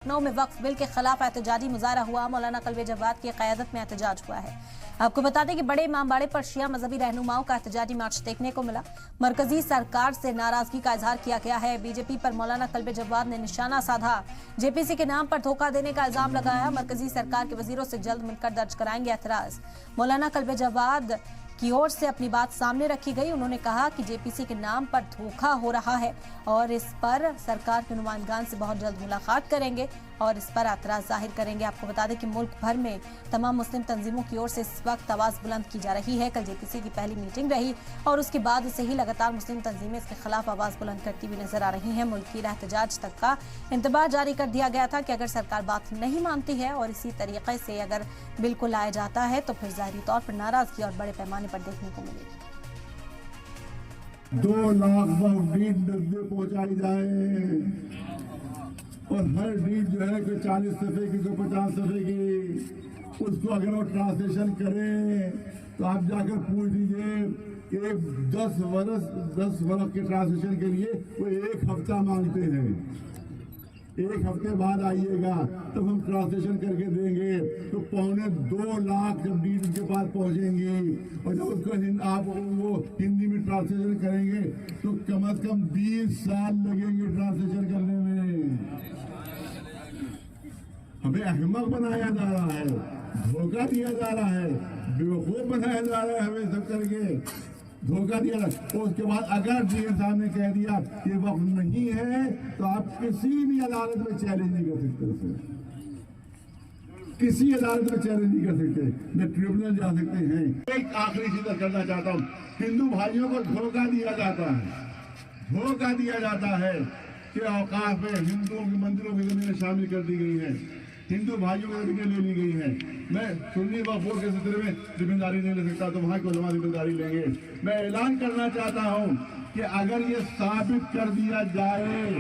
लखनऊ में वक्फ बिल के खिलाफ एहतजाजी मुजाहरा हुआ। मौलाना कल्बे जवाद की क़यादत में एहतजाज हुआ है। आपको बता दें कि बड़े इमामबाड़े पर शिया मजहबी रहनुमाओं का एहतजाजी मार्च देखने को मिला। मरकजी सरकार से नाराजगी का इजहार किया गया है। बीजेपी पर मौलाना कल्बे जवाद ने निशाना साधा। जेपीसी के नाम पर धोखा देने का इल्जाम लगाया। मरकजी सरकार के वजीरों से जल्द मिलकर दर्ज कराएंगे एतराज। मौलाना कल्बे जवाद की ओर से अपनी बात सामने रखी गई। उन्होंने कहा कि जेपीसी के नाम पर धोखा हो रहा है और इस पर सरकार के नुमाइंदगान से बहुत जल्द मुलाकात करेंगे और इस पर एतराज जाहिर करेंगे। आपको बता दें कि मुल्क भर में तमाम मुस्लिम तंजीमों की ओर से इस वक्त आवाज बुलंद की जा रही है। कल जेपीसी की पहली मीटिंग रही और उसके बाद से ही लगातार मुस्लिम तंजीमें इसके खिलाफ आवाज बुलंद करती हुई नजर आ रही हैं। मुल्की एहतजाज तक का इंतबाह जारी कर दिया गया था कि अगर सरकार बात नहीं मानती है और इसी तरीके से अगर बिल को लाया जाता है तो फिर जाहिरी तौर पर नाराजगी और बड़े पैमाने पर देखने को मिलेगी। 2 लाख डीड डब्बे पहुंचाई जाए और हर डीड जो है कोई 40 सफ़े की कोई 50 सफ़े की, उसको अगर वो ट्रांसलेशन करें तो आप जाकर पूछ लीजिए कि 10 वर्ष के ट्रांसलेशन के लिए वो 1 हफ्ता मांगते हैं। 1 हफ्ते बाद आइएगा तब हम ट्रांसलेशन करके देंगे तो 2.25 लाख जब डीड के पास पहुंचेंगी और जब उसको आप वो हिंदी में ट्रांसलेशन करेंगे तो कम से कम 20 साल लगेंगे ट्रांसलेशन करने में। हमें अहमक बनाया जा रहा है, धोखा दिया जा रहा है, बेवकूफ बनाया जा रहा है। हमें सब करके धोखा दिया और उसके बाद अगर डीएम साहब ने कह दिया कि वक्त नहीं है तो आप किसी भी अदालत में चैलेंज नहीं कर सकते उसे, किसी अदालत में चैलेंज नहीं कर सकते, न ट्रिब्यूनल जा सकते हैं। एक आखिरी चीज करना चाहता हूँ, हिंदू भाइयों को धोखा दिया जाता है, धोखा दिया जाता है कि औकाफ में हिंदुओं के मंदिरों की जमीनें शामिल कर दी गई हैं, हिंदू भाइयों की जमीनें ले ली गई हैं। मैं सुन्नी वक्फ बोर्ड के सिलसिले में जिम्मेदारी नहीं ले सकता तो वहाँ की उलमा जिम्मेदारी लेंगे। मैं ऐलान करना चाहता हूँ कि अगर ये साबित कर दिया जाए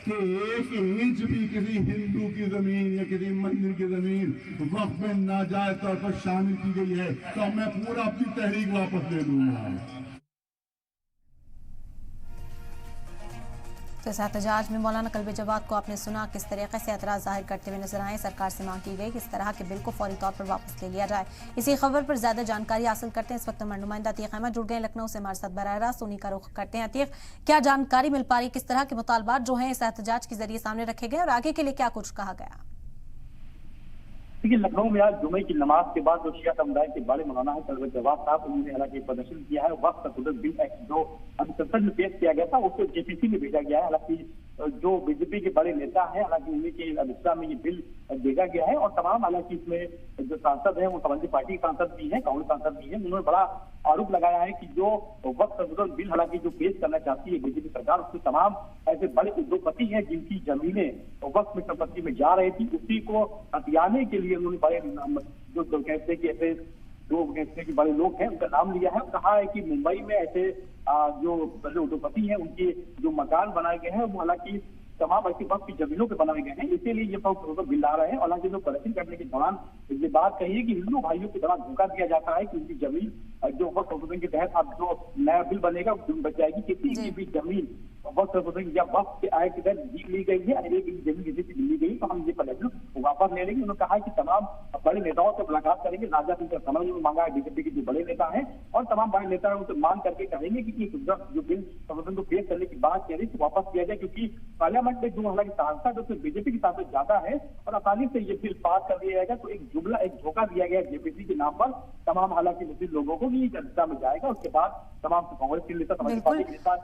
कि 1 इंच भी किसी हिंदू की जमीन या किसी मंदिर की जमीन वक्फ में नाजायज तौर पर शामिल की गई है तो मैं पूरा अपनी तहरीक वापस ले लूंगा। तो इस एहतजाज में मौलाना कल्बे जवाद को आपने सुना किस तरीके से एतराज़ जाहिर करते हुए नजर आए। सरकार से मांग की गई कि इस तरह के बिल को फौरी तौर पर वापस ले लिया जाए। इसी खबर पर ज्यादा जानकारी हासिल करते हैं। इस वक्त हमारे नुमाइंदा अतीक अहमद जुड़ गए लखनऊ से, हमारे साथ बराह रास्त उन्हीं का रुख करते हैं। अतीक, क्या जानकारी मिल पा रही, किस तरह के मुतालबात जो हैं इस एहतजाज के जरिए सामने रखे गए और आगे के लिए क्या कुछ कहा गया? देखिए, लखनऊ में आज जुमे की नमाज के बाद जो शिया समुदाय के बड़े मौलाना है कल्बे जवाद साहब, उन्होंने हालांकि प्रदर्शन किया है। वक्त संशोधन बिल एक्ट जो अभी संसद में पेश किया गया था उसको जेपीसी में भेजा गया है। हालांकि जो बीजेपी के बड़े नेता हैं, हालांकि उन्हीं के अध्यक्षता में ये बिल भेजा गया है और तमाम हालांकि इसमें जो सांसद है वो समाजवादी पार्टी के सांसद भी है, कांग्रेस सांसद भी है। उन्होंने बड़ा आरोप लगाया है कि जो वक्त संशोधन बिल हालांकि जो पेश करना चाहती है बीजेपी सरकार, उसमें तमाम ऐसे बड़े उद्योगपति हैं जिनकी जमीनें वक्त में संपत्ति में जा रही थी, उसी को हथियाने के लिए उन्होंने बड़े जो कहते कि ऐसे जो कहते कि बड़े लोग हैं उनका नाम लिया है। कहा है कि मुंबई में ऐसे जो बड़े उद्योगपति हैं उनके जो मकान बनाए गए हैं वो हालांकि तमाम ऐसी वक्त की जमीनों पे बनाए गए हैं, इसीलिए ये बिल आ रहे हैं। हालांकि जो प्रदर्शन करने के दौरान ये बात कही है कि हिंदू भाइयों के द्वारा धोखा दिया जाता है कि उनकी जमीन जो वक्त संशोधन के तहत अब जो नया बिल बनेगा बच जाएगी। किसी की भी जमीन वक्त संशोधन या वक्त के आय के तहत ली गई है, अगर एक जमीन किसी से ली गई तो हम ये पहले वापस ले लेंगे। उन्होंने कहा कि तमाम बड़े नेताओं से मुलाकात करेंगे। नाजा सिंह का समझ में मांगा है बीजेपी के जो बड़े नेता हैं और तमाम बड़े नेता हैं उनसे मांग करके कहेंगे कि जो बिल संशोधन को पेश करने की बात कह रही थी वापस किया जाए, क्योंकि पार्लियामेंट में जो हालांकि सांसद उसमें बीजेपी की सांसद ज्यादा है और आसानी से ये बिल पास कर दिया जाएगा। तो एक जुमला, एक धोखा दिया गया जेपीसी के नाम पर तमाम हालांकि मुस्लिम लोगों को भी जनता में जाएगा। उसके बाद तमाम कांग्रेस के नेता, समाजवादी पार्टी के नेता